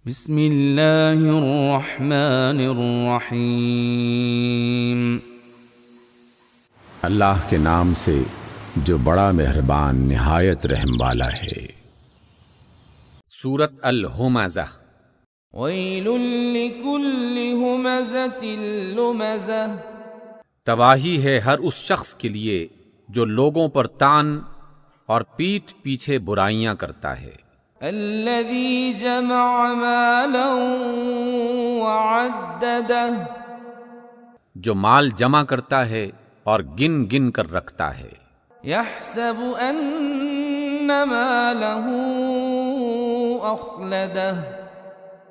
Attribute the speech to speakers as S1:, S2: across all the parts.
S1: بسم اللہ الرحمن الرحیم۔
S2: اللہ کے نام سے جو بڑا مہربان نہایت رحم والا ہے۔
S3: سورۃ الہمزہ۔
S1: ویل لکل ہمزۃ لمزہ۔
S3: تباہی ہے ہر اس شخص کے لیے جو لوگوں پر تان اور پیٹھ پیچھے برائیاں کرتا ہے۔
S1: الذی جمع مالا وعددہ۔
S3: جو مال جمع کرتا ہے اور گن گن کر رکھتا ہے۔
S1: یحسب ان مالہ اخلدہ۔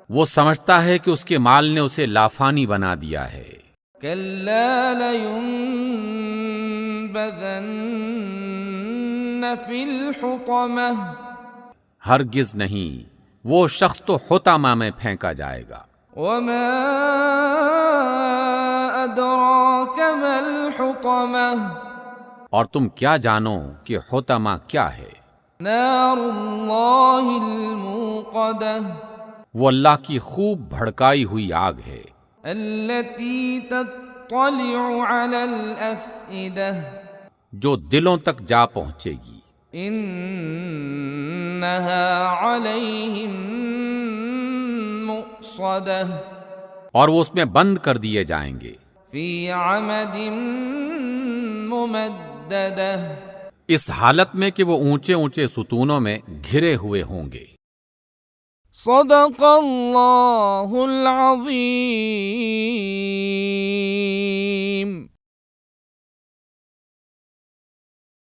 S3: وہ سمجھتا ہے کہ اس کے مال نے اسے لافانی بنا دیا ہے۔
S1: کلا لینبذن فی الحطمہ۔
S3: ہرگز نہیں، وہ شخص تو حطمہ میں پھینکا جائے گا۔
S1: وما ادراک ما الحطمہ۔
S3: اور تم کیا جانو کہ حطمہ کیا ہے؟
S1: نار اللہ الموقدہ۔
S3: وہ اللہ کی خوب بھڑکائی ہوئی آگ ہے۔
S1: التی تطلع علی الافئدہ۔
S3: جو دلوں تک جا پہنچے گی۔
S1: انہا علیہم مؤصدہ۔
S3: اور وہ اس میں بند کر دیے جائیں گے۔
S1: فی عمد ممددہ۔
S3: اس حالت میں کہ وہ اونچے اونچے ستونوں میں گھرے ہوئے ہوں گے۔
S1: صدق اللہ العظیم۔